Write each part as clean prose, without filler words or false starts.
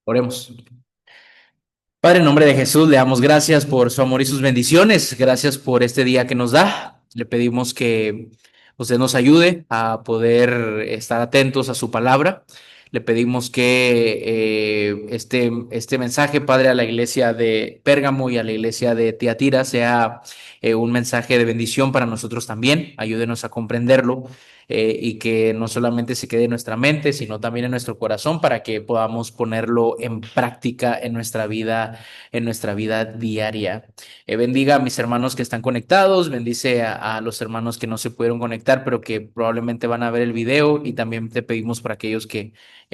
Oremos. Padre, en nombre de Jesús, le damos gracias por su amor y sus bendiciones. Gracias por este día que nos da. Le pedimos que usted nos ayude a poder estar atentos a su palabra. Le pedimos que este mensaje, Padre, a la iglesia de Pérgamo y a la iglesia de Tiatira sea un mensaje de bendición para nosotros también. Ayúdenos a comprenderlo y que no solamente se quede en nuestra mente, sino también en nuestro corazón para que podamos ponerlo en práctica en nuestra vida diaria. Bendiga a mis hermanos que están conectados, bendice a los hermanos que no se pudieron conectar, pero que probablemente van a ver el video y también te pedimos para aquellos que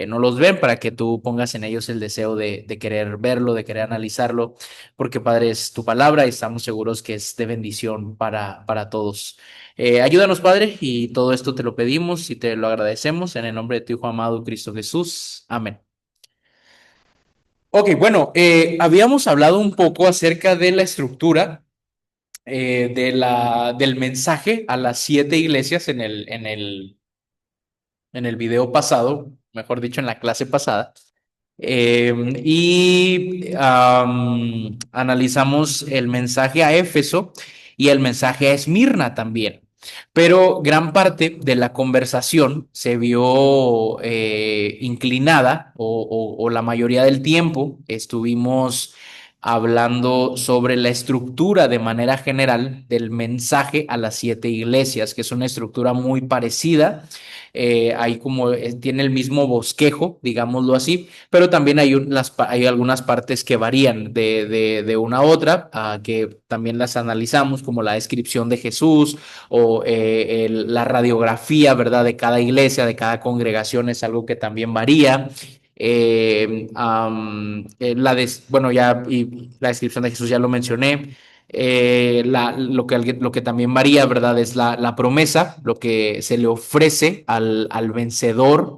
no los ven, para que tú pongas en ellos el deseo de querer verlo, de querer analizarlo, porque Padre es tu palabra y estamos seguros que es de bendición para todos. Ayúdanos, Padre, y todo esto te lo pedimos y te lo agradecemos en el nombre de tu Hijo amado, Cristo Jesús. Amén. Ok, bueno, habíamos hablado un poco acerca de la estructura del mensaje a las siete iglesias en el video pasado, mejor dicho, en la clase pasada. Analizamos el mensaje a Éfeso y el mensaje a Esmirna también. Pero gran parte de la conversación se vio inclinada o la mayoría del tiempo estuvimos hablando sobre la estructura de manera general del mensaje a las siete iglesias, que es una estructura muy parecida. Ahí como tiene el mismo bosquejo, digámoslo así, pero también hay algunas partes que varían de una a otra, que también las analizamos, como la descripción de Jesús o la radiografía, ¿verdad?, de cada iglesia, de cada congregación es algo que también varía. Bueno, ya y la descripción de Jesús ya lo mencioné. Lo que también varía, ¿verdad? Es la promesa, lo que se le ofrece al vencedor.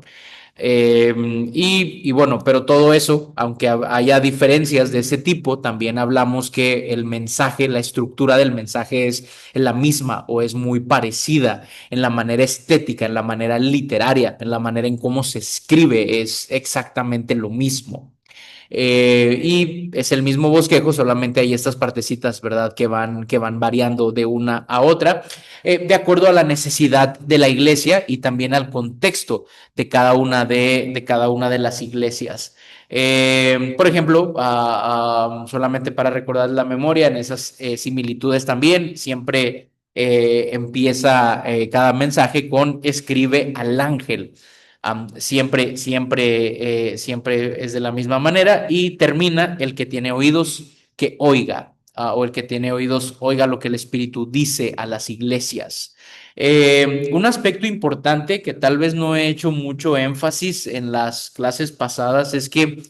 Bueno, pero todo eso, aunque haya diferencias de ese tipo, también hablamos que el mensaje, la estructura del mensaje es la misma o es muy parecida en la manera estética, en la manera literaria, en la manera en cómo se escribe, es exactamente lo mismo. Y es el mismo bosquejo, solamente hay estas partecitas, ¿verdad?, que van variando de una a otra, de acuerdo a la necesidad de la iglesia y también al contexto de cada una de las iglesias. Por ejemplo, solamente para recordar la memoria, en esas similitudes también, siempre empieza cada mensaje con escribe al ángel. Siempre es de la misma manera y termina el que tiene oídos que oiga, o el que tiene oídos oiga lo que el Espíritu dice a las iglesias. Un aspecto importante que tal vez no he hecho mucho énfasis en las clases pasadas es que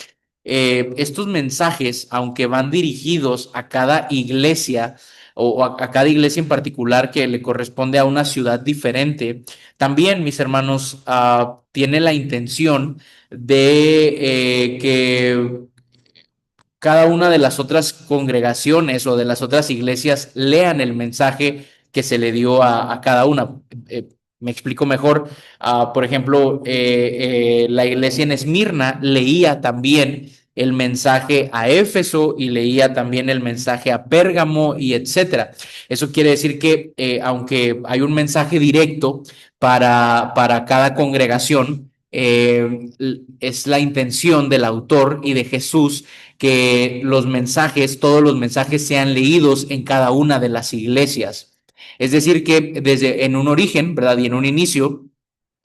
estos mensajes, aunque van dirigidos a cada iglesia o a cada iglesia en particular que le corresponde a una ciudad diferente, también, mis hermanos, tiene la intención de que cada una de las otras congregaciones o de las otras iglesias lean el mensaje que se le dio a cada una. Me explico mejor. Por ejemplo, la iglesia en Esmirna leía también el mensaje a Éfeso y leía también el mensaje a Pérgamo y etcétera. Eso quiere decir que aunque hay un mensaje directo para cada congregación, es la intención del autor y de Jesús que todos los mensajes sean leídos en cada una de las iglesias. Es decir, que desde en un origen, ¿verdad? Y en un inicio,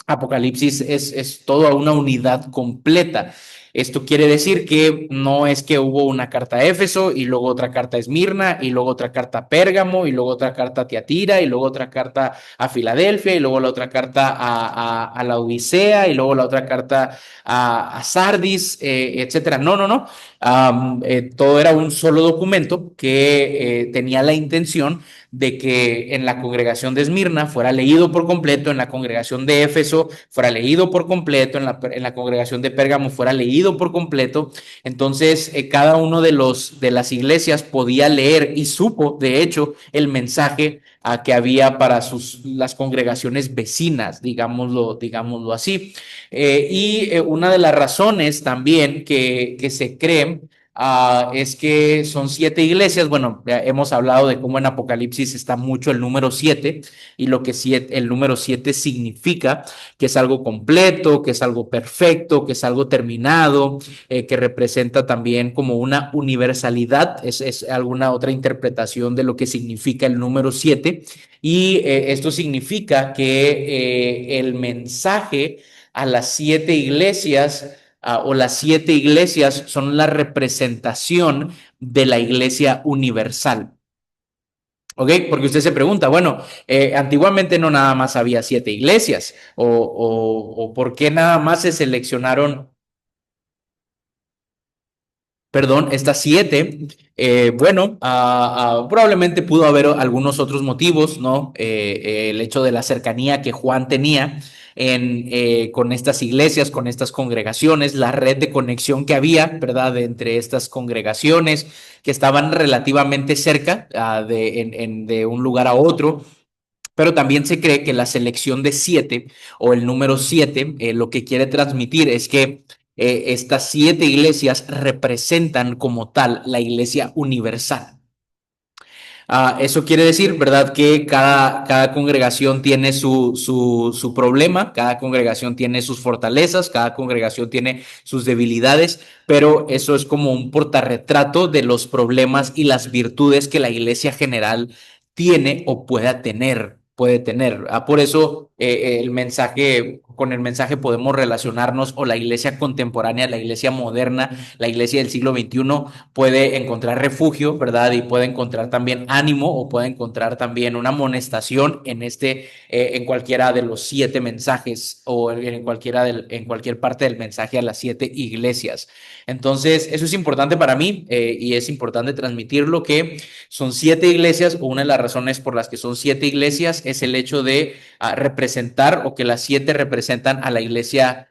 Apocalipsis es toda una unidad completa. Esto quiere decir que no es que hubo una carta a Éfeso y luego otra carta a Esmirna y luego otra carta a Pérgamo y luego otra carta a Tiatira y luego otra carta a Filadelfia y luego la otra carta a la Odisea y luego la otra carta a Sardis, etcétera. No, no, no. Todo era un solo documento que tenía la intención de que en la congregación de Esmirna fuera leído por completo, en la congregación de Éfeso fuera leído por completo, en la congregación de Pérgamo fuera leído por completo. Entonces, cada uno de las iglesias podía leer y supo, de hecho, el mensaje que había para las congregaciones vecinas, digámoslo así. Una de las razones también que se cree es que son 7 iglesias. Bueno, ya hemos hablado de cómo en Apocalipsis está mucho el número 7 y lo que el número 7 significa, que es algo completo, que es algo perfecto, que es algo terminado, que representa también como una universalidad. Es alguna otra interpretación de lo que significa el número 7. Y esto significa que el mensaje a las 7 iglesias o las 7 iglesias son la representación de la iglesia universal. ¿Ok? Porque usted se pregunta, bueno, antiguamente no nada más había 7 iglesias, o por qué nada más se seleccionaron, perdón, estas 7. Bueno, probablemente pudo haber algunos otros motivos, ¿no? El hecho de la cercanía que Juan tenía con estas iglesias, con estas congregaciones, la red de conexión que había, ¿verdad? Entre estas congregaciones que estaban relativamente cerca de un lugar a otro. Pero también se cree que la selección de 7 o el número 7 lo que quiere transmitir es que estas 7 iglesias representan como tal la iglesia universal. Eso quiere decir, ¿verdad?, que cada congregación tiene su problema, cada congregación tiene sus fortalezas, cada congregación tiene sus debilidades, pero eso es como un portarretrato de los problemas y las virtudes que la iglesia general tiene o pueda tener. Puede tener. Por eso con el mensaje podemos relacionarnos, o la iglesia contemporánea, la iglesia moderna, la iglesia del siglo XXI puede encontrar refugio, ¿verdad? Y puede encontrar también ánimo, o puede encontrar también una amonestación en cualquiera de los 7 mensajes, o en cualquier parte del mensaje a las 7 iglesias. Entonces, eso es importante para mí, y es importante transmitirlo, que son 7 iglesias, o una de las razones por las que son 7 iglesias es el hecho de representar, o que las 7 representan a la iglesia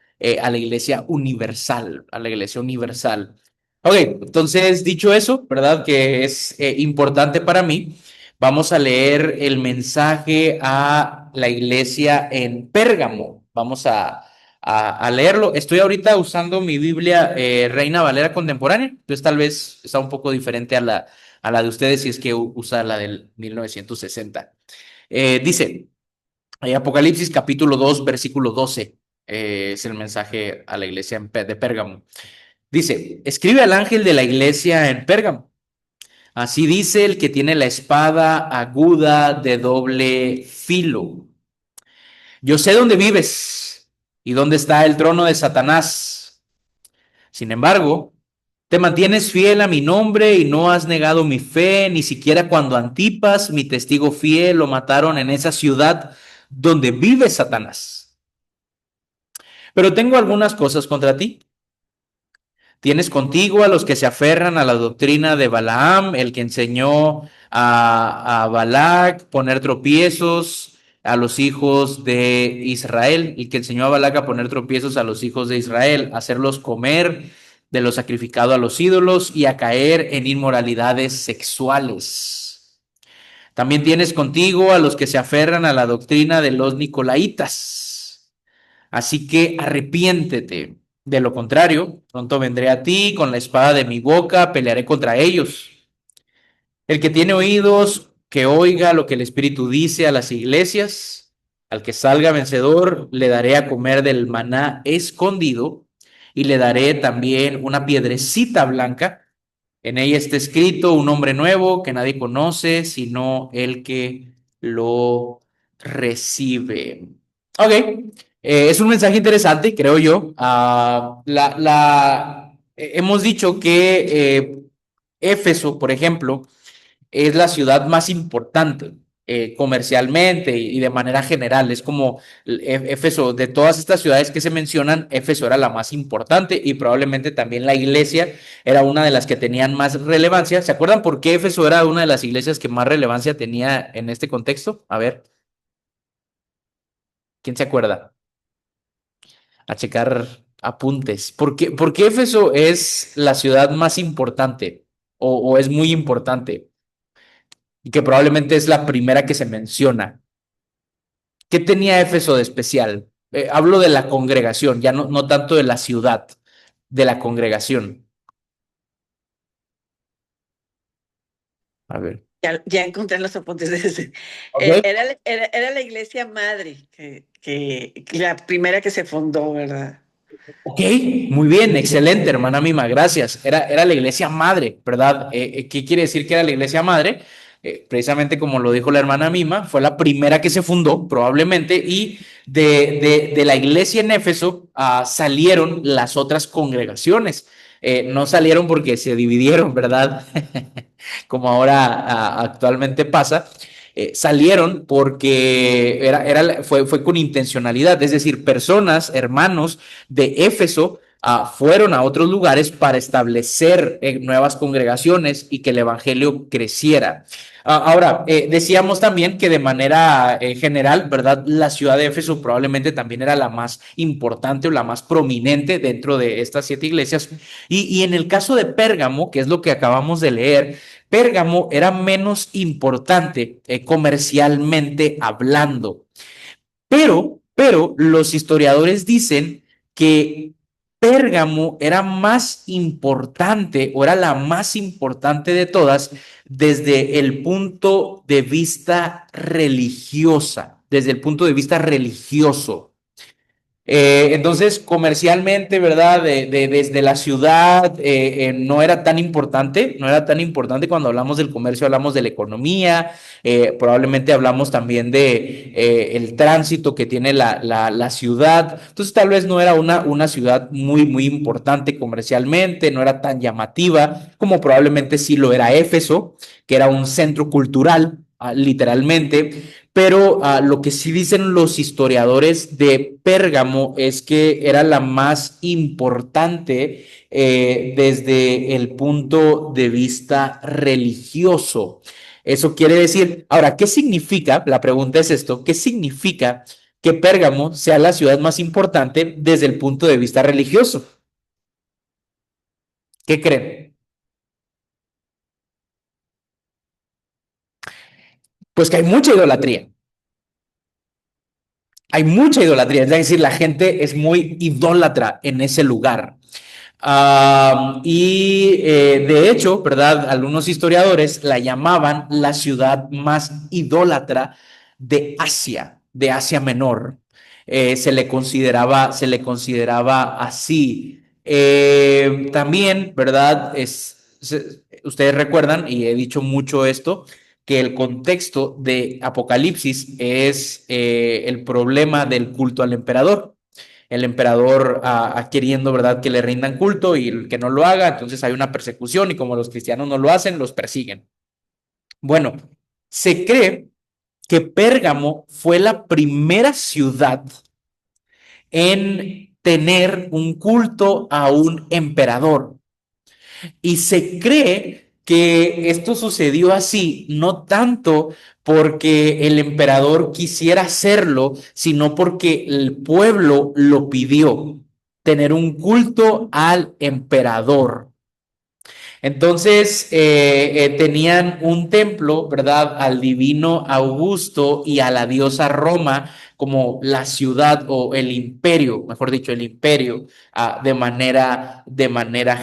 universal, a la iglesia universal. Ok, entonces dicho eso, ¿verdad? Que es importante para mí, vamos a leer el mensaje a la iglesia en Pérgamo. Vamos a leerlo. Estoy ahorita usando mi Biblia Reina Valera Contemporánea, entonces tal vez está un poco diferente a la de ustedes si es que usa la del 1960. Dice, Apocalipsis capítulo 2, versículo 12, es el mensaje a la iglesia de Pérgamo. Dice, escribe al ángel de la iglesia en Pérgamo. Así dice el que tiene la espada aguda de doble filo. Yo sé dónde vives y dónde está el trono de Satanás. Sin embargo, te mantienes fiel a mi nombre y no has negado mi fe, ni siquiera cuando Antipas, mi testigo fiel, lo mataron en esa ciudad donde vive Satanás. Pero tengo algunas cosas contra ti. Tienes contigo a los que se aferran a la doctrina de Balaam, el que enseñó a Balac poner tropiezos a los hijos de Israel, el que enseñó a Balac a poner tropiezos a los hijos de Israel, a hacerlos comer de lo sacrificado a los ídolos y a caer en inmoralidades sexuales. También tienes contigo a los que se aferran a la doctrina de los Nicolaitas. Así que arrepiéntete. De lo contrario, pronto vendré a ti con la espada de mi boca, pelearé contra ellos. El que tiene oídos, que oiga lo que el Espíritu dice a las iglesias. Al que salga vencedor, le daré a comer del maná escondido, y le daré también una piedrecita blanca. En ella está escrito un nombre nuevo que nadie conoce, sino el que lo recibe. Ok, es un mensaje interesante, creo yo. Hemos dicho que Éfeso, por ejemplo, es la ciudad más importante. comercialmente y de manera general. Es como Éfeso, de todas estas ciudades que se mencionan, Éfeso era la más importante y probablemente también la iglesia era una de las que tenían más relevancia. ¿Se acuerdan por qué Éfeso era una de las iglesias que más relevancia tenía en este contexto? A ver, ¿quién se acuerda? A checar apuntes. Por qué Éfeso es la ciudad más importante o es muy importante y que probablemente es la primera que se menciona? ¿Qué tenía Éfeso de especial? Hablo de la congregación, ya no tanto de la ciudad, de la congregación. A ver. Ya encontré los apuntes de ese. Ok. Era la iglesia madre, que la primera que se fundó, ¿verdad? Ok, muy bien, excelente, hermana Mima, gracias. Era la iglesia madre, ¿verdad? ¿Qué quiere decir que era la iglesia madre? Precisamente como lo dijo la hermana Mima, fue la primera que se fundó, probablemente, y de la iglesia en Éfeso salieron las otras congregaciones. No salieron porque se dividieron, ¿verdad? Como ahora actualmente pasa, salieron porque fue con intencionalidad, es decir, personas, hermanos de Éfeso fueron a otros lugares para establecer nuevas congregaciones y que el evangelio creciera. Ahora, decíamos también que de manera general, ¿verdad? La ciudad de Éfeso probablemente también era la más importante o la más prominente dentro de estas siete iglesias. Y en el caso de Pérgamo, que es lo que acabamos de leer, Pérgamo era menos importante comercialmente hablando. Pero los historiadores dicen que Pérgamo era más importante o era la más importante de todas desde el punto de vista religiosa, desde el punto de vista religioso. Entonces, comercialmente, ¿verdad? Desde la ciudad no era tan importante, no era tan importante cuando hablamos del comercio, hablamos de la economía, probablemente hablamos también de el tránsito que tiene la ciudad. Entonces, tal vez no era una ciudad muy importante comercialmente, no era tan llamativa como probablemente sí lo era Éfeso, que era un centro cultural, literalmente. Pero lo que sí dicen los historiadores de Pérgamo es que era la más importante desde el punto de vista religioso. Eso quiere decir, ahora, ¿qué significa? La pregunta es esto, ¿qué significa que Pérgamo sea la ciudad más importante desde el punto de vista religioso? ¿Qué creen? Pues que hay mucha idolatría. Hay mucha idolatría, es decir, la gente es muy idólatra en ese lugar. De hecho, ¿verdad? Algunos historiadores la llamaban la ciudad más idólatra de Asia Menor. Se le consideraba así. También, ¿verdad? Ustedes recuerdan, y he dicho mucho esto, que el contexto de Apocalipsis es el problema del culto al emperador. El emperador queriendo, ¿verdad?, que le rindan culto y el que no lo haga, entonces hay una persecución y como los cristianos no lo hacen, los persiguen. Bueno, se cree que Pérgamo fue la primera ciudad en tener un culto a un emperador. Y se cree que esto sucedió así, no tanto porque el emperador quisiera hacerlo, sino porque el pueblo lo pidió, tener un culto al emperador. Entonces tenían un templo, ¿verdad? Al divino Augusto y a la diosa Roma como la ciudad o el imperio, mejor dicho, el imperio de manera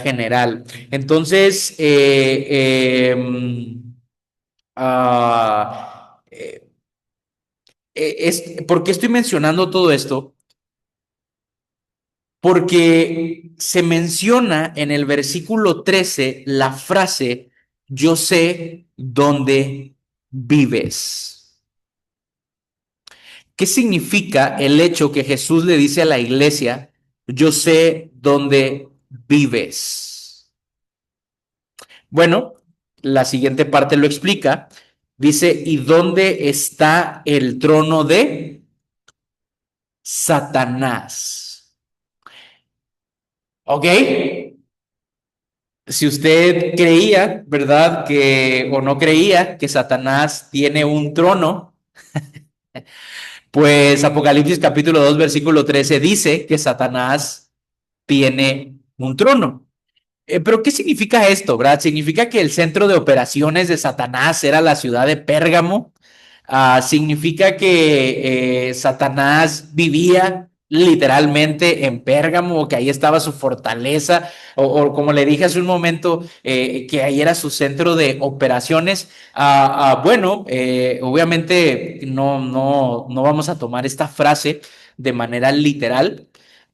general. Entonces, ah, eh, ¿por qué estoy mencionando todo esto? Porque se menciona en el versículo 13 la frase, yo sé dónde vives. ¿Qué significa el hecho que Jesús le dice a la iglesia, yo sé dónde vives? Bueno, la siguiente parte lo explica. Dice, ¿y dónde está el trono de Satanás? ¿Ok? Si usted creía, ¿verdad? O no creía que Satanás tiene un trono, pues Apocalipsis capítulo 2 versículo 13 dice que Satanás tiene un trono. Pero ¿qué significa esto, verdad? ¿Significa que el centro de operaciones de Satanás era la ciudad de Pérgamo? ¿Significa que Satanás vivía literalmente en Pérgamo o que ahí estaba su fortaleza? O como le dije hace un momento, que ahí era su centro de operaciones. Bueno, obviamente no vamos a tomar esta frase de manera literal.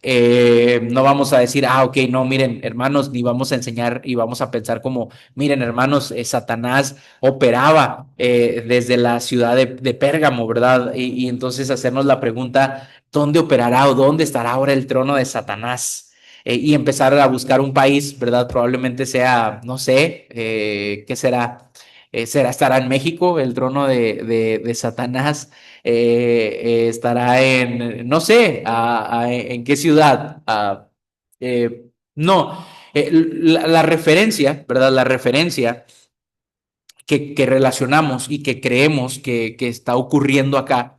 No vamos a decir, ok, no, miren, hermanos, ni vamos a enseñar y vamos a pensar como, miren, hermanos, Satanás operaba desde la ciudad de Pérgamo, ¿verdad? Y entonces hacernos la pregunta, ¿dónde operará o dónde estará ahora el trono de Satanás? Y empezar a buscar un país, ¿verdad? Probablemente sea, no sé, ¿qué será? Estará en México el trono de Satanás. Estará en, no sé, en qué ciudad. No, la referencia, ¿verdad? La referencia que relacionamos y que creemos que está ocurriendo acá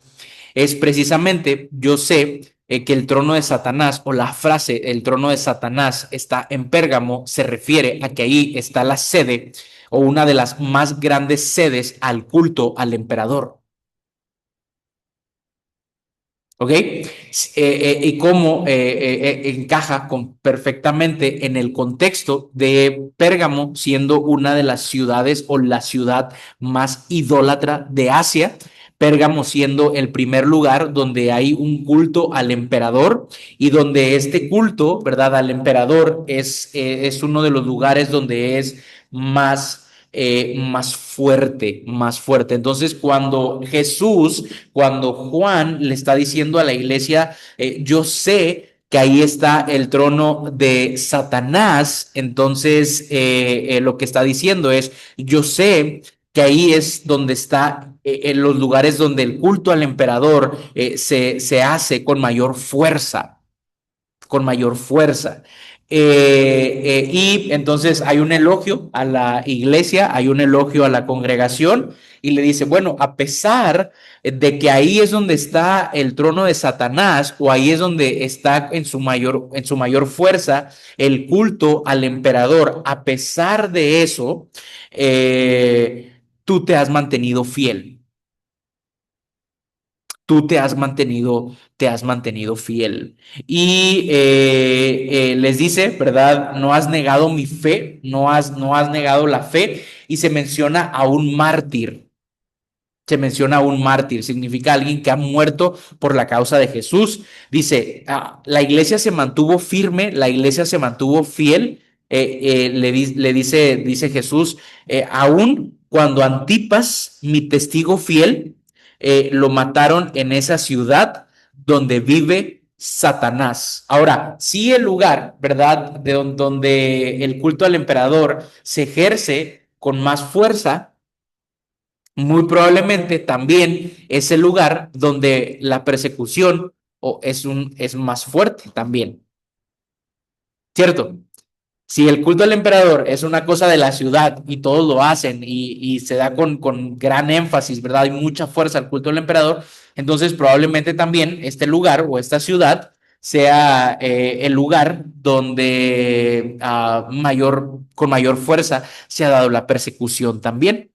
es precisamente, yo sé que el trono de Satanás o la frase el trono de Satanás está en Pérgamo se refiere a que ahí está la sede o una de las más grandes sedes al culto al emperador. ¿Ok? Y cómo encaja perfectamente en el contexto de Pérgamo, siendo una de las ciudades o la ciudad más idólatra de Asia. Pérgamo siendo el primer lugar donde hay un culto al emperador y donde este culto, ¿verdad? Al emperador es uno de los lugares donde es más fuerte, más fuerte. Entonces, cuando Juan le está diciendo a la iglesia, yo sé que ahí está el trono de Satanás, entonces lo que está diciendo es, yo sé que ahí es donde está, en los lugares donde el culto al emperador se hace con mayor fuerza, con mayor fuerza. Y entonces hay un elogio a la iglesia, hay un elogio a la congregación y le dice, bueno, a pesar de que ahí es donde está el trono de Satanás o ahí es donde está en su mayor fuerza el culto al emperador, a pesar de eso, tú te has mantenido fiel, tú te has mantenido fiel. Y les dice, ¿verdad? No has negado mi fe, no has negado la fe. Y se menciona a un mártir. Se menciona a un mártir, significa alguien que ha muerto por la causa de Jesús. Dice, la iglesia se mantuvo firme, la iglesia se mantuvo fiel. Dice Jesús, aún cuando Antipas, mi testigo fiel, lo mataron en esa ciudad donde vive Satanás. Ahora, si el lugar, ¿verdad?, donde el culto al emperador se ejerce con más fuerza, muy probablemente también es el lugar donde la persecución es más fuerte también, ¿cierto? Si el culto al emperador es una cosa de la ciudad y todos lo hacen y se da con gran énfasis, ¿verdad? Hay mucha fuerza al culto al emperador, entonces probablemente también este lugar o esta ciudad sea el lugar donde con mayor fuerza se ha dado la persecución también.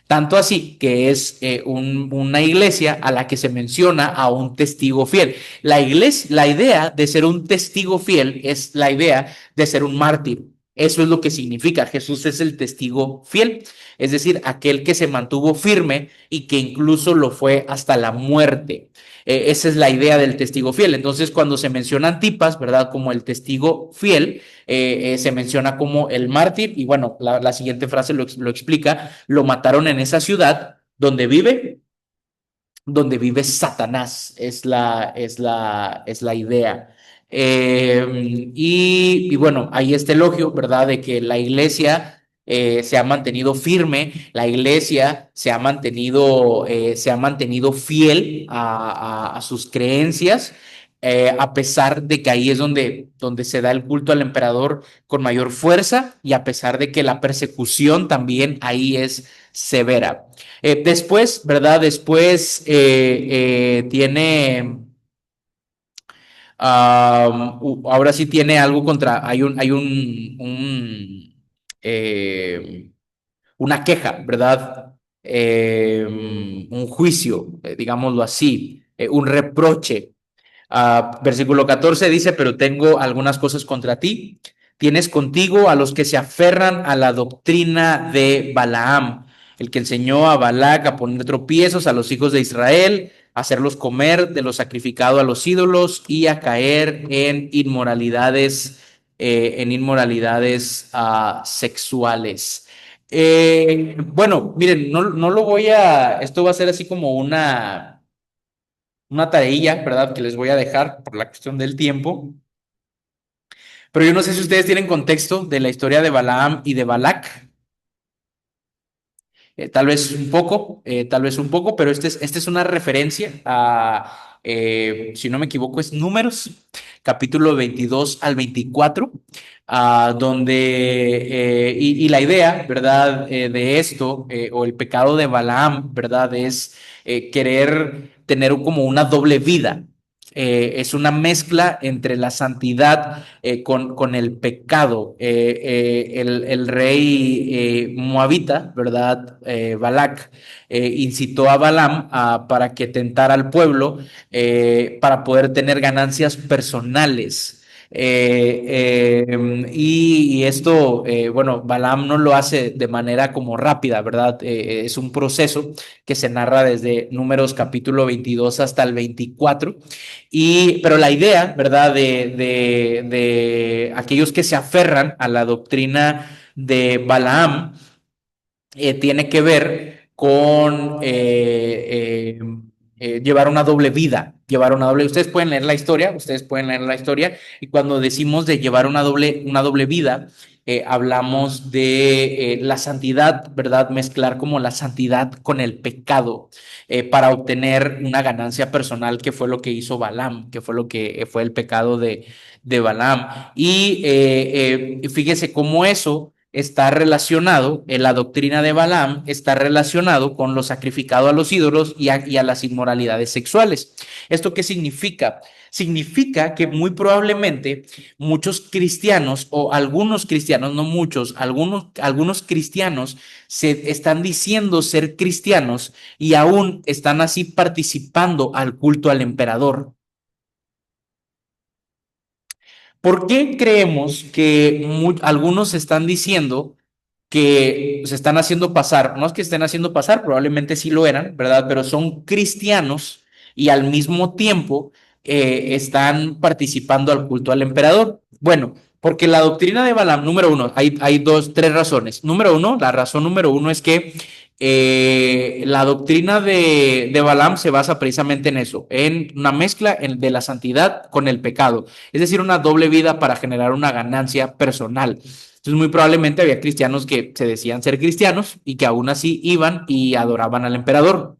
Tanto así que es una iglesia a la que se menciona a un testigo fiel. La idea de ser un testigo fiel es la idea de ser un mártir. Eso es lo que significa. Jesús es el testigo fiel, es decir, aquel que se mantuvo firme y que incluso lo fue hasta la muerte. Esa es la idea del testigo fiel. Entonces, cuando se menciona Antipas, ¿verdad? Como el testigo fiel, se menciona como el mártir y bueno, la siguiente frase lo explica, lo mataron en esa ciudad donde vive Satanás, es la idea. Y bueno, ahí está el elogio, ¿verdad? De que la iglesia se ha mantenido firme, la iglesia se ha mantenido fiel a sus creencias, a pesar de que ahí es donde se da el culto al emperador con mayor fuerza y a pesar de que la persecución también ahí es severa. Después, ¿verdad? Después tiene... ahora sí tiene algo contra, eh, una queja, ¿verdad? Un juicio, digámoslo así, un reproche. Versículo 14 dice, pero tengo algunas cosas contra ti. Tienes contigo a los que se aferran a la doctrina de Balaam, el que enseñó a Balac a poner tropiezos a los hijos de Israel, a hacerlos comer de lo sacrificado a los ídolos y a caer en inmoralidades sexuales. Bueno, miren, no lo voy a, esto va a ser así como una tareilla, ¿verdad? Que les voy a dejar por la cuestión del tiempo. Pero yo no sé si ustedes tienen contexto de la historia de Balaam y de Balac. Tal vez un poco, pero esta es una referencia a, si no me equivoco, es Números, capítulo 22 al 24, donde, y la idea, ¿verdad?, de esto, o el pecado de Balaam, ¿verdad?, es querer tener como una doble vida. Es una mezcla entre la santidad con el pecado. El rey moabita, ¿verdad? Balac, incitó a Balaam para que tentara al pueblo para poder tener ganancias personales. Y esto, bueno, Balaam no lo hace de manera como rápida, ¿verdad? Es un proceso que se narra desde Números capítulo 22 hasta el 24. Pero la idea, ¿verdad?, de aquellos que se aferran a la doctrina de Balaam tiene que ver con llevar una doble vida, llevar una doble. Ustedes pueden leer la historia, y cuando decimos de llevar una doble vida, hablamos de la santidad, ¿verdad? Mezclar como la santidad con el pecado para obtener una ganancia personal, que fue lo que hizo Balaam, que fue lo que fue el pecado de Balaam. Y fíjese cómo eso está relacionado, en la doctrina de Balaam está relacionado con lo sacrificado a los ídolos y a las inmoralidades sexuales. ¿Esto qué significa? Significa que muy probablemente muchos cristianos, o algunos cristianos, no muchos, algunos cristianos se están diciendo ser cristianos y aún están así participando al culto al emperador. ¿Por qué creemos que algunos están diciendo que se están haciendo pasar? No es que estén haciendo pasar, probablemente sí lo eran, ¿verdad? Pero son cristianos y al mismo tiempo están participando al culto al emperador. Bueno, porque la doctrina de Balaam, número uno, hay tres razones. Número uno, la razón número uno es que la doctrina de Balaam se basa precisamente en eso, en una mezcla de la santidad con el pecado, es decir, una doble vida para generar una ganancia personal. Entonces, muy probablemente había cristianos que se decían ser cristianos y que aún así iban y adoraban al emperador.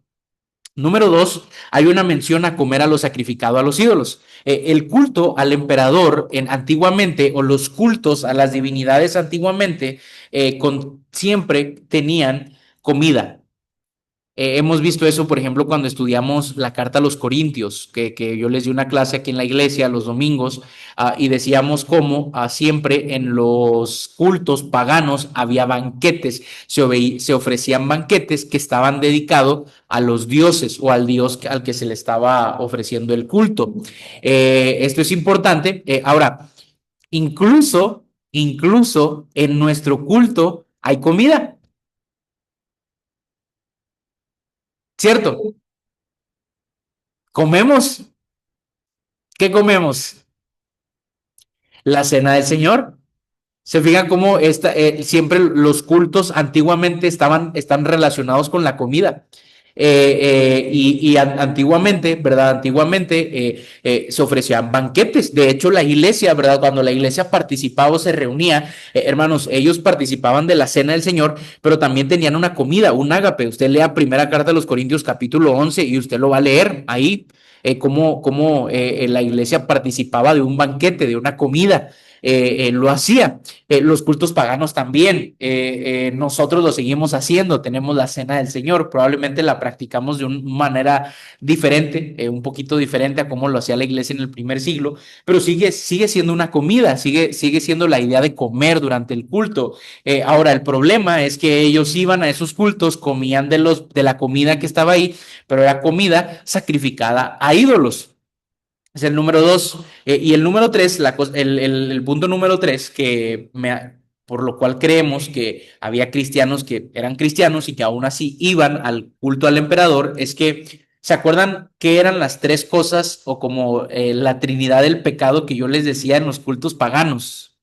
Número dos, hay una mención a comer a lo sacrificado a los ídolos. El culto al emperador antiguamente, o los cultos a las divinidades antiguamente, siempre tenían comida. Hemos visto eso, por ejemplo, cuando estudiamos la carta a los Corintios, que yo les di una clase aquí en la iglesia los domingos, y decíamos cómo siempre en los cultos paganos había banquetes, se ofrecían banquetes que estaban dedicados a los dioses o al dios al que se le estaba ofreciendo el culto. Esto es importante. Ahora, incluso en nuestro culto hay comida, ¿cierto? Comemos. ¿Qué comemos? La cena del Señor. Se fijan cómo siempre los cultos antiguamente están relacionados con la comida. Antiguamente, ¿verdad? Antiguamente se ofrecían banquetes. De hecho, la iglesia, ¿verdad? Cuando la iglesia participaba o se reunía, hermanos, ellos participaban de la cena del Señor, pero también tenían una comida, un ágape. Usted lea primera carta de los Corintios capítulo 11 y usted lo va a leer ahí, cómo la iglesia participaba de un banquete, de una comida. Lo hacía. Los cultos paganos también. Nosotros lo seguimos haciendo. Tenemos la cena del Señor. Probablemente la practicamos de una manera diferente, un poquito diferente a cómo lo hacía la iglesia en el primer siglo, pero sigue siendo una comida, sigue siendo la idea de comer durante el culto. Ahora, el problema es que ellos iban a esos cultos, comían de la comida que estaba ahí, pero era comida sacrificada a ídolos. Es el número dos. Y el número tres, el punto número tres, por lo cual creemos que había cristianos que eran cristianos y que aún así iban al culto al emperador, es que, ¿se acuerdan qué eran las tres cosas o como la trinidad del pecado que yo les decía en los cultos paganos?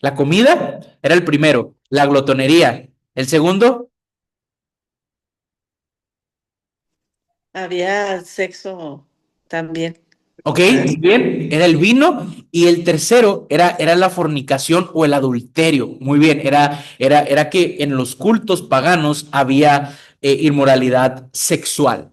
La comida era el primero, la glotonería. El segundo, Había sexo también. ok, Ah, muy bien, era el vino y el tercero era la fornicación o el adulterio. Muy bien, era que en los cultos paganos había inmoralidad sexual.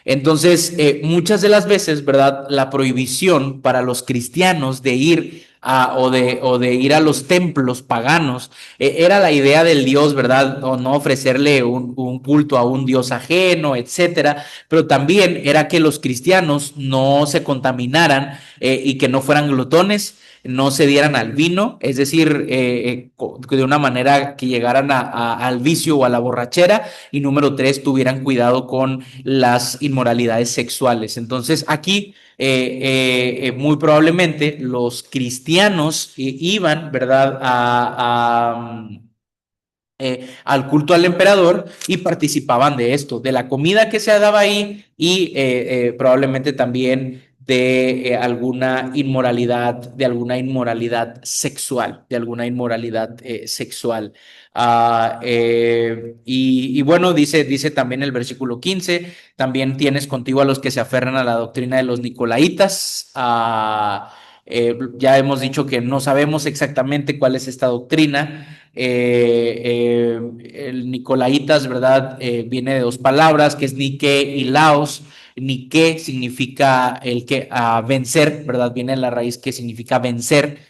Entonces, muchas de las veces, ¿verdad? La prohibición para los cristianos de ir o de ir a los templos paganos era la idea del Dios, ¿verdad? O no ofrecerle un culto a un Dios ajeno, etcétera. Pero también era que los cristianos no se contaminaran y que no fueran glotones, no se dieran al vino, es decir, de una manera que llegaran al vicio o a la borrachera. Y número tres, tuvieran cuidado con las inmoralidades sexuales. Entonces, aquí muy probablemente los cristianos iban, ¿verdad?, al culto al emperador y participaban de esto, de la comida que se daba ahí y probablemente también de alguna inmoralidad sexual, de alguna inmoralidad sexual. Y bueno, dice también el versículo 15, también tienes contigo a los que se aferran a la doctrina de los nicolaitas. Ya hemos dicho que no sabemos exactamente cuál es esta doctrina. El Nicolaitas, ¿verdad? Viene de dos palabras, que es Nike y Laos. Nike significa vencer, ¿verdad? Viene de la raíz que significa vencer.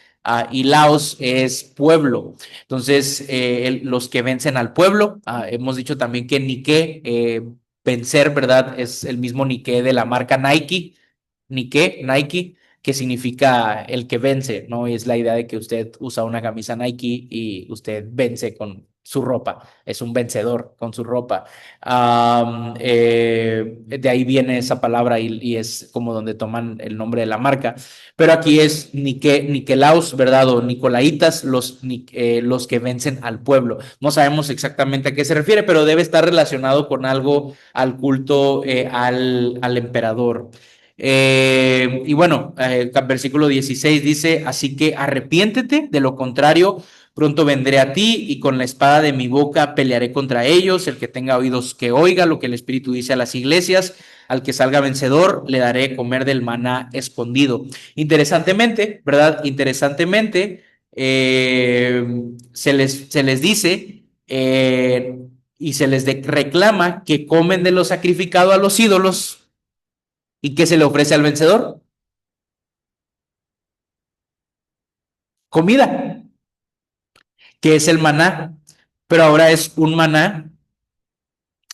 Y Laos es pueblo. Entonces, los que vencen al pueblo, hemos dicho también que Nike, vencer, ¿verdad? Es el mismo Nike de la marca Nike. Nike, que significa el que vence, ¿no? Y es la idea de que usted usa una camisa Nike y usted vence con su ropa, es un vencedor con su ropa. De ahí viene esa palabra y es como donde toman el nombre de la marca. Pero aquí es Nikelaos, ¿verdad? O Nicolaitas, los que vencen al pueblo. No sabemos exactamente a qué se refiere, pero debe estar relacionado con algo al culto al emperador. Y bueno, versículo 16 dice, así que arrepiéntete, de lo contrario, pronto vendré a ti y con la espada de mi boca pelearé contra ellos. El que tenga oídos que oiga lo que el Espíritu dice a las iglesias. Al que salga vencedor, le daré comer del maná escondido. Interesantemente, ¿verdad? Interesantemente, se les dice y se les reclama que comen de lo sacrificado a los ídolos. ¿Y qué se le ofrece al vencedor? Comida, que es el maná, pero ahora es un maná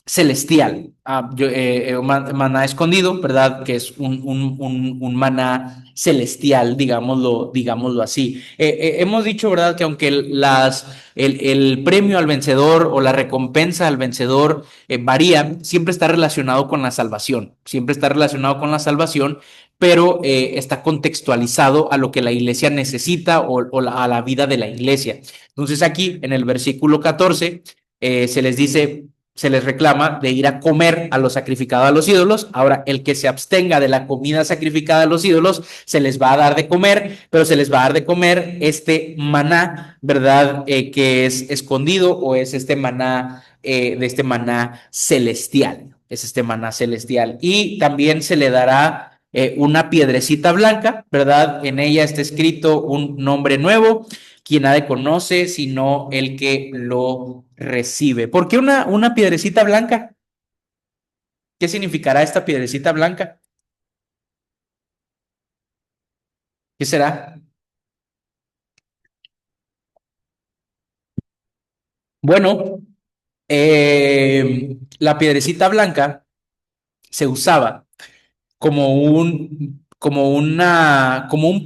celestial. Maná escondido, ¿verdad? Que es un maná celestial, digámoslo así. Hemos dicho, ¿verdad? Que aunque el premio al vencedor o la recompensa al vencedor varía, siempre está relacionado con la salvación, siempre está relacionado con la salvación, pero está contextualizado a lo que la iglesia necesita a la vida de la iglesia. Entonces aquí en el versículo 14 se les dice, se les reclama de ir a comer a lo sacrificado a los ídolos. Ahora, el que se abstenga de la comida sacrificada a los ídolos, se les va a dar de comer, pero se les va a dar de comer este maná, ¿verdad? Que es escondido o es este maná de este maná celestial. Es este maná celestial. Y también se le dará una piedrecita blanca, ¿verdad? En ella está escrito un nombre nuevo. Quien ha de conocer, sino el que lo recibe. ¿Por qué una piedrecita blanca? ¿Qué significará esta piedrecita blanca? ¿Qué será? Bueno, la piedrecita blanca se usaba como un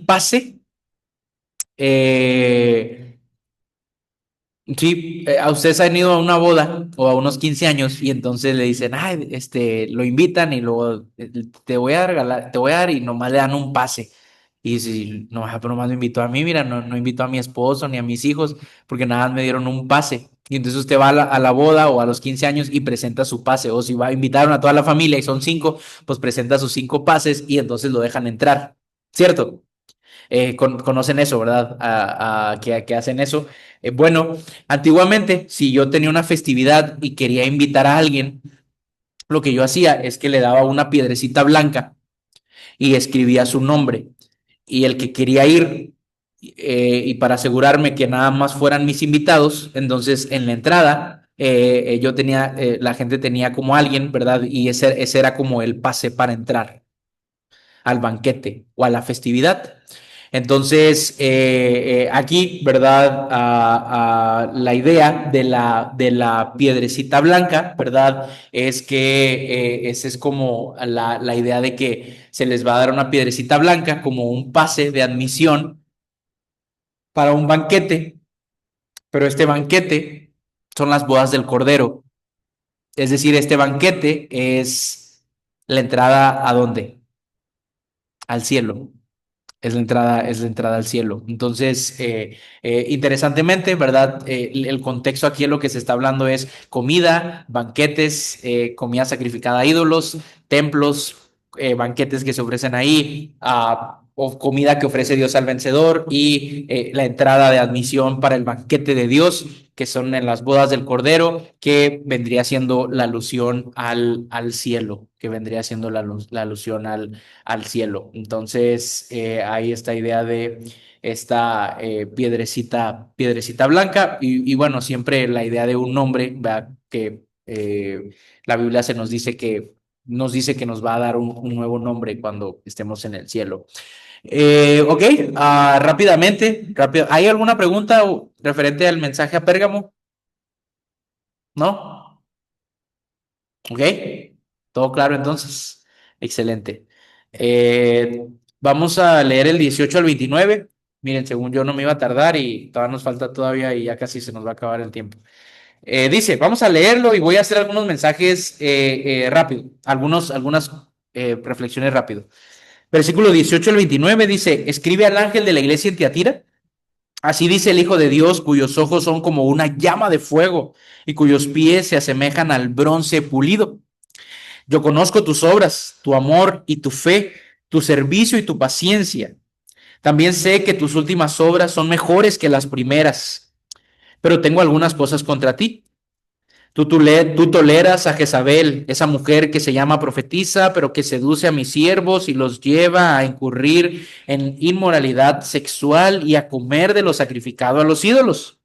pase. eh, Sí, a ustedes han ido a una boda o a unos 15 años y entonces le dicen, ay, lo invitan y luego te voy a regalar, te voy a dar y nomás le dan un pase. Y si no, pero nomás me invitó a mí, mira, no invitó a mi esposo ni a mis hijos porque nada más me dieron un pase. Y entonces usted va a la boda o a los 15 años y presenta su pase. O si va a invitar a toda la familia y son 5, pues presenta sus 5 pases y entonces lo dejan entrar. ¿Cierto? Conocen eso, ¿verdad? Que hacen eso. Bueno, antiguamente, si yo tenía una festividad y quería invitar a alguien, lo que yo hacía es que le daba una piedrecita blanca y escribía su nombre. Y el que quería ir, y para asegurarme que nada más fueran mis invitados, entonces en la entrada la gente tenía como alguien, ¿verdad? Y ese era como el pase para entrar al banquete o a la festividad. Entonces, aquí, ¿verdad? La idea de la piedrecita blanca, ¿verdad? Es que esa es como la idea de que se les va a dar una piedrecita blanca como un pase de admisión para un banquete, pero este banquete son las bodas del Cordero. Es decir, este banquete es la entrada ¿a dónde? Al cielo. Es la entrada al cielo. Entonces, interesantemente, ¿verdad? El contexto aquí en lo que se está hablando es comida, banquetes, comida sacrificada a ídolos, templos, banquetes que se ofrecen ahí, o comida que ofrece Dios al vencedor y la entrada de admisión para el banquete de Dios, que son en las bodas del Cordero, que vendría siendo la alusión al cielo, que vendría siendo la alusión al cielo. Entonces, hay esta idea de esta piedrecita blanca y bueno, siempre la idea de un nombre, ¿verdad? Que la Biblia nos dice que nos va a dar un nuevo nombre cuando estemos en el cielo. Ok, rápidamente, rápido. ¿Hay alguna pregunta referente al mensaje a Pérgamo? ¿No? Ok, todo claro entonces. Excelente. Eh, Vamos a leer el 18 al 29. Miren, según yo no me iba a tardar y todavía nos falta todavía y ya casi se nos va a acabar el tiempo. Dice, vamos a leerlo y voy a hacer algunos mensajes rápido, algunas reflexiones rápido. Versículo 18 al 29 dice, escribe al ángel de la iglesia en Tiatira. Así dice el Hijo de Dios, cuyos ojos son como una llama de fuego y cuyos pies se asemejan al bronce pulido. Yo conozco tus obras, tu amor y tu fe, tu servicio y tu paciencia. También sé que tus últimas obras son mejores que las primeras, pero tengo algunas cosas contra ti. Tú toleras a Jezabel, esa mujer que se llama profetisa, pero que seduce a mis siervos y los lleva a incurrir en inmoralidad sexual y a comer de lo sacrificado a los ídolos.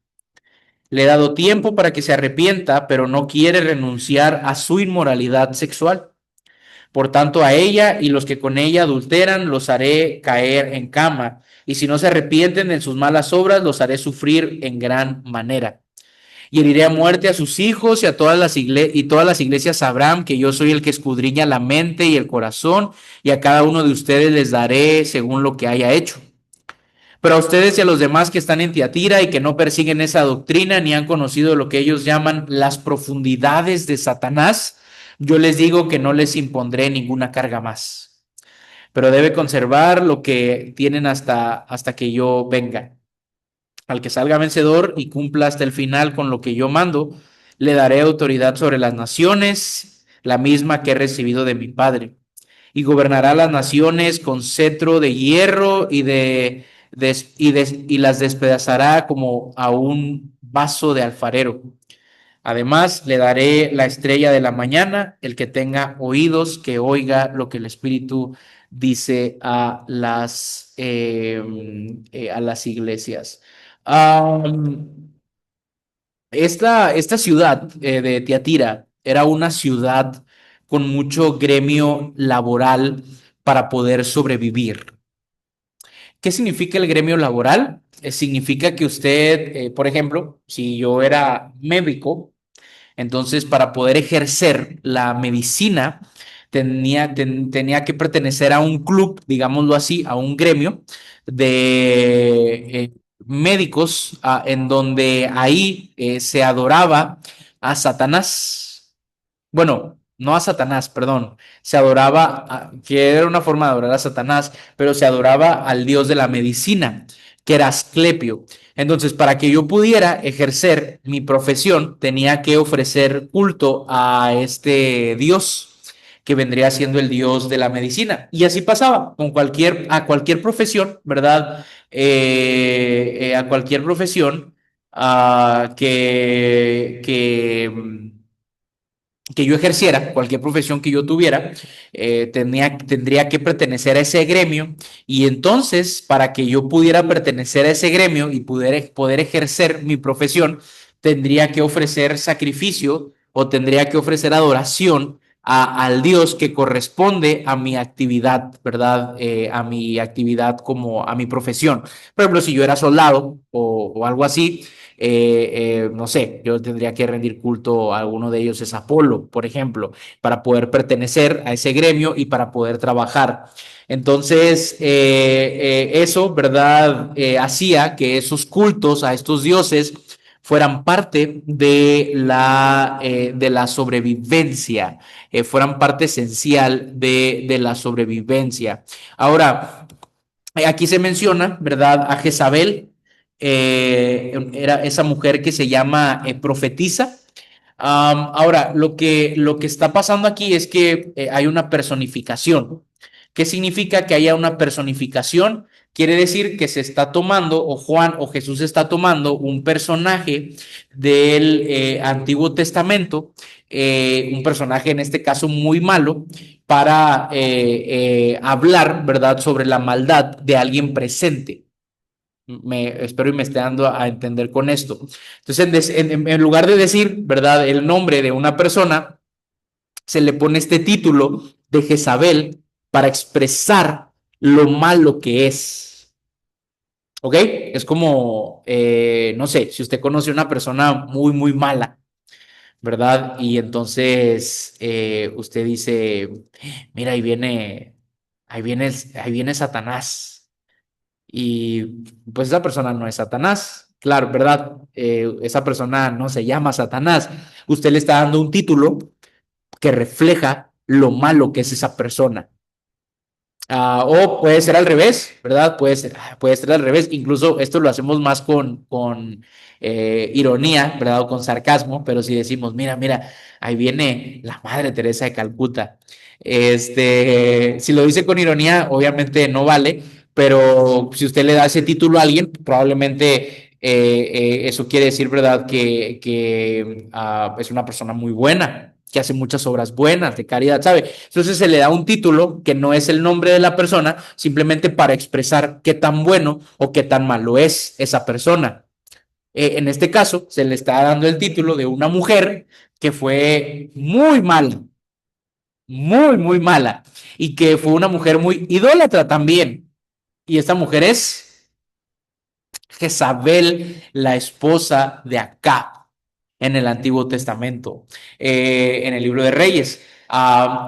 Le he dado tiempo para que se arrepienta, pero no quiere renunciar a su inmoralidad sexual. Por tanto, a ella y los que con ella adulteran los haré caer en cama, y si no se arrepienten de sus malas obras, los haré sufrir en gran manera. Y heriré a muerte a sus hijos y a todas las iglesias sabrán que yo soy el que escudriña la mente y el corazón, y a cada uno de ustedes les daré según lo que haya hecho. Pero a ustedes y a los demás que están en Tiatira y que no persiguen esa doctrina ni han conocido lo que ellos llaman las profundidades de Satanás, yo les digo que no les impondré ninguna carga más. Pero debe conservar lo que tienen hasta que yo venga. Al que salga vencedor y cumpla hasta el final con lo que yo mando, le daré autoridad sobre las naciones, la misma que he recibido de mi Padre, y gobernará las naciones con cetro de hierro y las despedazará como a un vaso de alfarero. Además, le daré la estrella de la mañana, el que tenga oídos, que oiga lo que el Espíritu dice a las iglesias. Am, esta ciudad de Tiatira era una ciudad con mucho gremio laboral para poder sobrevivir. ¿Qué significa el gremio laboral? Significa que usted, por ejemplo, si yo era médico, entonces para poder ejercer la medicina tenía que pertenecer a un club, digámoslo así, a un gremio de médicos en donde ahí se adoraba a Satanás. Bueno, no a Satanás, perdón. Que era una forma de adorar a Satanás, pero se adoraba al dios de la medicina, que era Asclepio. Entonces, para que yo pudiera ejercer mi profesión, tenía que ofrecer culto a este dios que vendría siendo el dios de la medicina. Y así pasaba a cualquier profesión, ¿verdad? A cualquier profesión que yo ejerciera, cualquier profesión que yo tuviera, tendría que pertenecer a ese gremio y entonces para que yo pudiera pertenecer a ese gremio y poder ejercer mi profesión, tendría que ofrecer sacrificio o tendría que ofrecer adoración al Dios que corresponde a mi actividad, ¿verdad? A mi actividad como a mi profesión. Por ejemplo, si yo era soldado o algo así, no sé, yo tendría que rendir culto a alguno de ellos, es Apolo, por ejemplo, para poder pertenecer a ese gremio y para poder trabajar. Entonces, eso, ¿verdad? Hacía que esos cultos a estos dioses fueran parte de la sobrevivencia, fueran parte esencial de la sobrevivencia. Ahora, aquí se menciona, ¿verdad? A Jezabel, era esa mujer que se llama profetisa. Ahora, lo que está pasando aquí es que hay una personificación. ¿Qué significa que haya una personificación? Quiere decir que se está tomando, o Juan o Jesús está tomando un personaje del Antiguo Testamento, un personaje en este caso muy malo, para hablar, ¿verdad?, sobre la maldad de alguien presente. Espero y me esté dando a entender con esto. Entonces, en lugar de decir, ¿verdad?, el nombre de una persona, se le pone este título de Jezabel para expresar lo malo que es. ¿Ok? Es como, no sé, si usted conoce a una persona muy, muy mala, ¿verdad? Y entonces usted dice, mira, ahí viene Satanás. Y pues esa persona no es Satanás, claro, ¿verdad? Esa persona no se llama Satanás. Usted le está dando un título que refleja lo malo que es esa persona. O puede ser al revés, ¿verdad? Puede ser al revés. Incluso esto lo hacemos más con ironía, ¿verdad? O con sarcasmo, pero si decimos, mira, ahí viene la Madre Teresa de Calcuta. Si lo dice con ironía, obviamente no vale, pero si usted le da ese título a alguien, probablemente eso quiere decir, ¿verdad? Que es una persona muy buena, que hace muchas obras buenas de caridad, ¿sabe? Entonces se le da un título que no es el nombre de la persona, simplemente para expresar qué tan bueno o qué tan malo es esa persona. En este caso, se le está dando el título de una mujer que fue muy mala, muy, muy mala, y que fue una mujer muy idólatra también. Y esta mujer es Jezabel, la esposa de Acab en el Antiguo Testamento, en el libro de Reyes.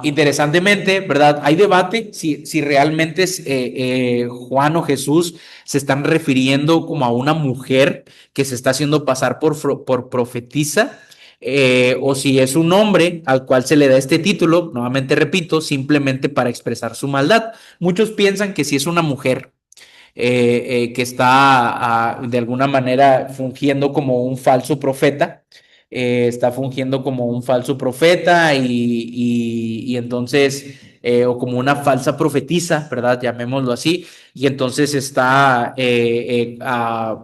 Interesantemente, ¿verdad? Hay debate si realmente Juan o Jesús se están refiriendo como a una mujer que se está haciendo pasar por profetisa, o si es un hombre al cual se le da este título, nuevamente repito, simplemente para expresar su maldad. Muchos piensan que si es una mujer, que está de alguna manera fungiendo como un falso profeta, está fungiendo como un falso profeta y entonces o como una falsa profetisa, ¿verdad? Llamémoslo así, y entonces está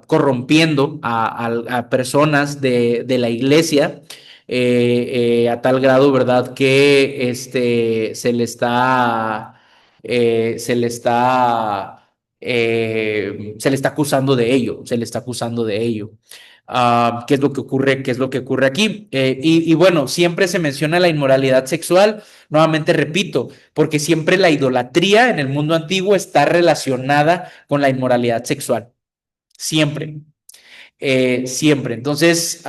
corrompiendo a personas de la iglesia a tal grado, ¿verdad? Que se le está acusando de ello, se le está acusando de ello. ¿Qué es lo que ocurre? ¿Qué es lo que ocurre aquí? Y bueno, siempre se menciona la inmoralidad sexual. Nuevamente repito, porque siempre la idolatría en el mundo antiguo está relacionada con la inmoralidad sexual. Siempre. Siempre. Entonces,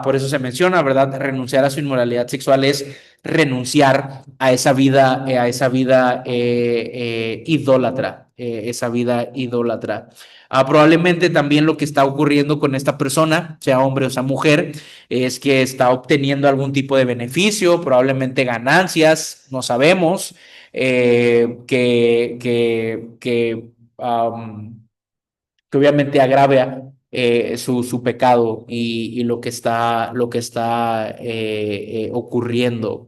por eso se menciona, ¿verdad? Renunciar a su inmoralidad sexual es renunciar a esa vida idólatra, esa vida idólatra. Probablemente también lo que está ocurriendo con esta persona, sea hombre o sea mujer, es que está obteniendo algún tipo de beneficio, probablemente ganancias, no sabemos, que obviamente agrava su pecado y lo que está ocurriendo.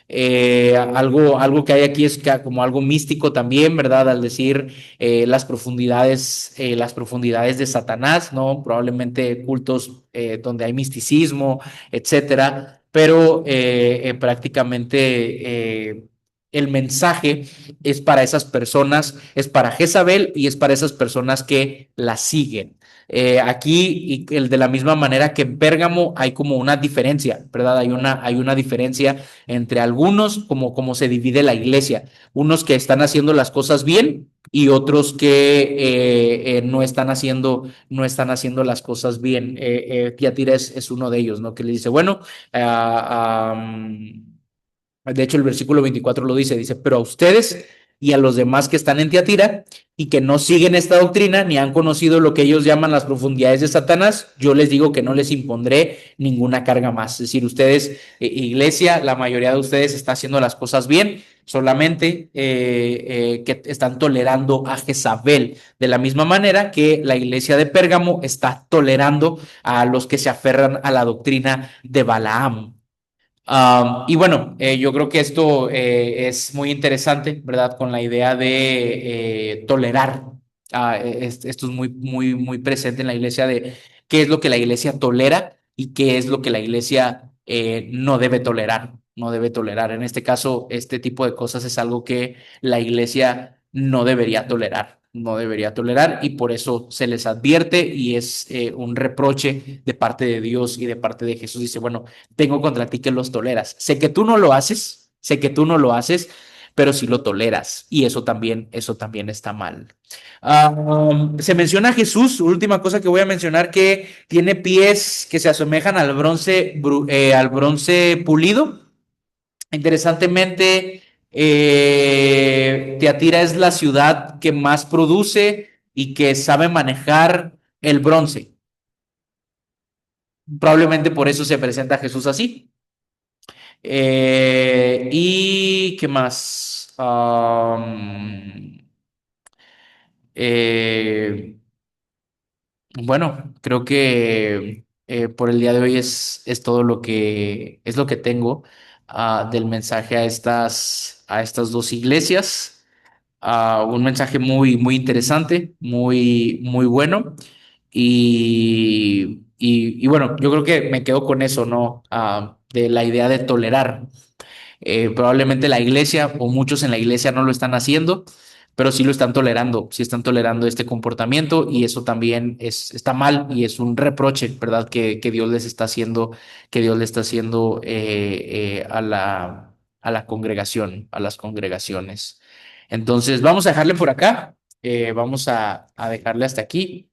Algo que hay aquí es como algo místico también, ¿verdad? Al decir las profundidades de Satanás, ¿no? Probablemente cultos donde hay misticismo, etcétera, pero prácticamente el mensaje es para esas personas, es para Jezabel y es para esas personas que la siguen. Aquí, y de la misma manera que en Pérgamo hay como una diferencia, ¿verdad? Hay una diferencia entre algunos, como se divide la iglesia, unos que están haciendo las cosas bien y otros que no están haciendo las cosas bien. Tiatira es uno de ellos, ¿no? Que le dice, bueno, de hecho, el versículo 24 lo dice, pero a ustedes y a los demás que están en Tiatira y que no siguen esta doctrina ni han conocido lo que ellos llaman las profundidades de Satanás, yo les digo que no les impondré ninguna carga más. Es decir, ustedes, iglesia, la mayoría de ustedes está haciendo las cosas bien, solamente que están tolerando a Jezabel, de la misma manera que la iglesia de Pérgamo está tolerando a los que se aferran a la doctrina de Balaam. Y bueno, yo creo que esto es muy interesante, ¿verdad? Con la idea de tolerar. Esto es muy presente en la iglesia de qué es lo que la iglesia tolera y qué es lo que la iglesia no debe tolerar, no debe tolerar. En este caso, este tipo de cosas es algo que la iglesia no debería tolerar, no debería tolerar y por eso se les advierte y es un reproche de parte de Dios y de parte de Jesús. Dice, bueno, tengo contra ti que los toleras. Sé que tú no lo haces, sé que tú no lo haces, pero sí lo toleras y eso también está mal. Se menciona a Jesús, última cosa que voy a mencionar, que tiene pies que se asemejan al bronce pulido. Interesantemente, Tiatira es la ciudad que más produce y que sabe manejar el bronce. Probablemente por eso se presenta Jesús así. ¿Y qué más? Eh, bueno, creo que por el día de hoy es todo lo que tengo del mensaje a estas dos iglesias. Un mensaje muy interesante, muy bueno. Y bueno, yo creo que me quedo con eso, ¿no? De la idea de tolerar. Probablemente la iglesia o muchos en la iglesia no lo están haciendo, pero sí lo están tolerando, sí están tolerando este comportamiento y eso también está mal y es un reproche, ¿verdad? Que Dios les está haciendo, que Dios le está haciendo a la congregación, a las congregaciones. Entonces, vamos a dejarle por acá, vamos a dejarle hasta aquí.